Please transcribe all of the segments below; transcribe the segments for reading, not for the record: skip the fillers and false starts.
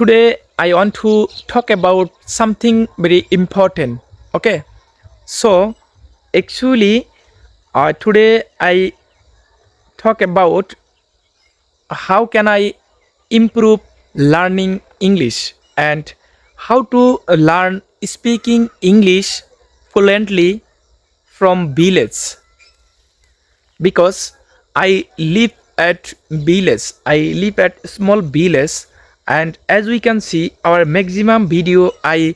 Today I want to talk about something very important. Okay, so actually, today I talk about how can I improve learning English and how to learn speaking English fluently from village, because I live at village. I live at small village, and as we can see, our maximum video I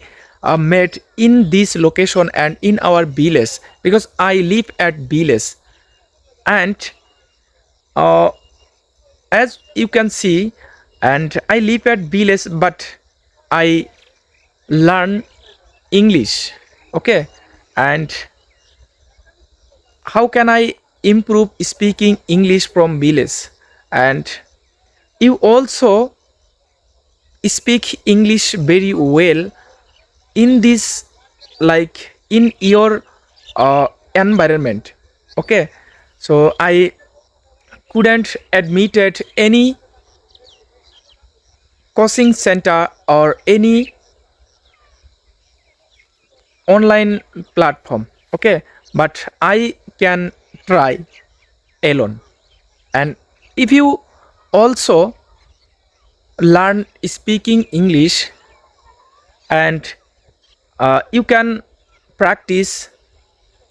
made in this location and in our village, because I live at village. And uh, as you can see, and I live at village, but I learn English. Okay, and how can I improve speaking English from village? And you also speak English very well in this, like in your environment. Okay, so I couldn't admit at any coaching center or any online platform. Okay, but I can try alone. And if you also learn speaking English, and you can practice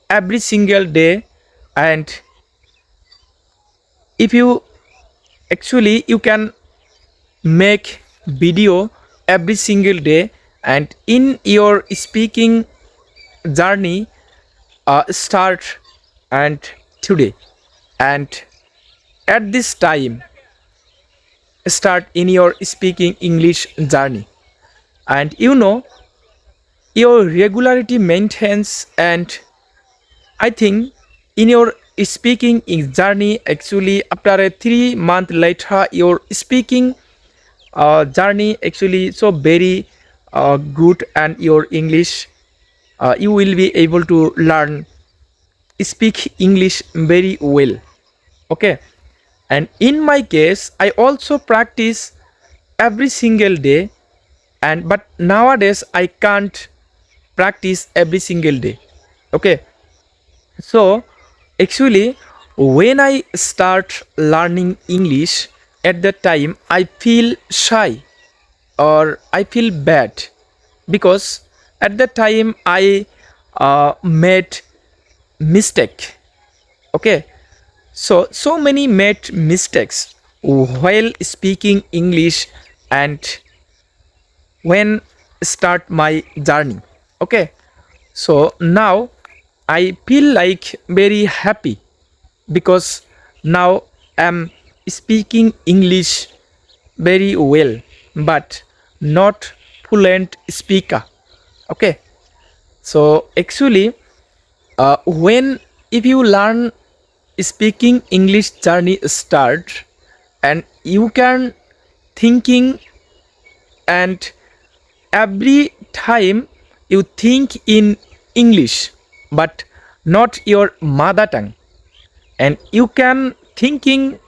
every single day, and if you actually you can make video every single day, and in your speaking journey start and today, and at this time start in your speaking English journey, and your regularity maintains. And I think in your speaking journey, actually after a 3 month later, your speaking journey actually so very good, and your English, you will be able to learn speak English very well. Okay, and in my case I also practice every single day, and but nowadays I can't practice every single day. Okay, so actually when I start learning English, at that time I feel shy or I feel bad, because at that time I made mistake. Okay, so many made mistakes while speaking English, and when start my journey. Okay, so now I feel like very happy, because now I'm speaking English very well, but not fluent speaker. Okay, so actually when if you learn speaking English journey start, and you can thinking, and every time you think in English but not your mother tongue, and you can thinking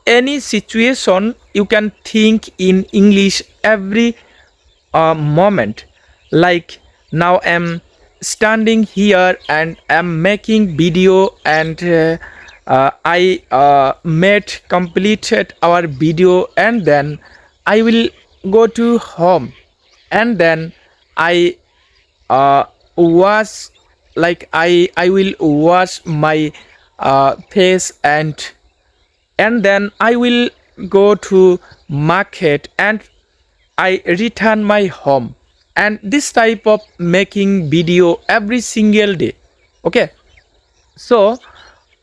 any situation, you can think in English every moment. Like now I'm standing here and I'm making video, and I made completed our video, and then I will go to home, and then I wash, like I will wash my face, and then I will go to market, and I return my home, and this type of making video every single day. Okay, so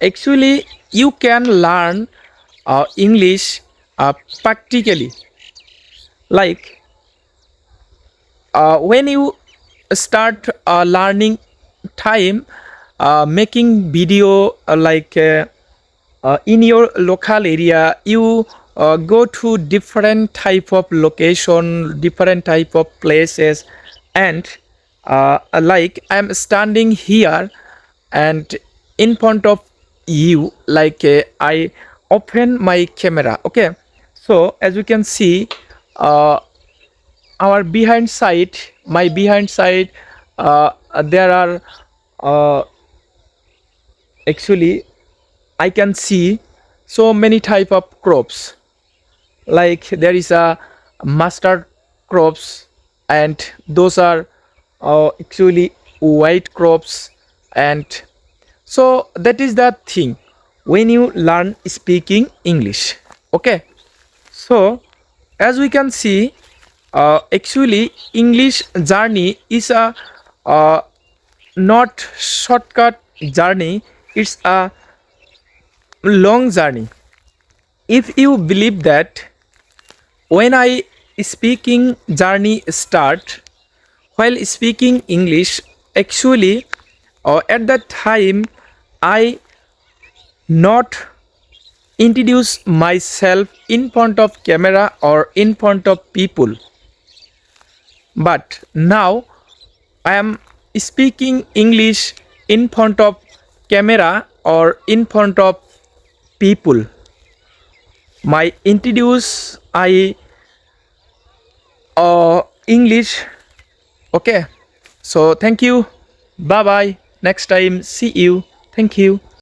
actually you can learn English practically, like when you start learning time, making video, in your local area, you go to different type of location, different type of places, and like I'm standing here and in front of you, like I open my camera. Okay, so as you can see, uh, our behind side, my behind side, there are uh, actually I can see so many type of crops. Like there is a mustard crops, and those are actually white crops. And so that is the thing when you learn speaking English. Okay, so as we can see, actually English journey is a uh, not shortcut journey, it's a long journey. If you believe that, when I speaking journey start while speaking English, actually at that time I not introduce myself in front of camera or in front of people, but now I am speaking English in front of camera or in front of people. My introduce I English. Okay, so thank you, bye bye, next time see you, thank you.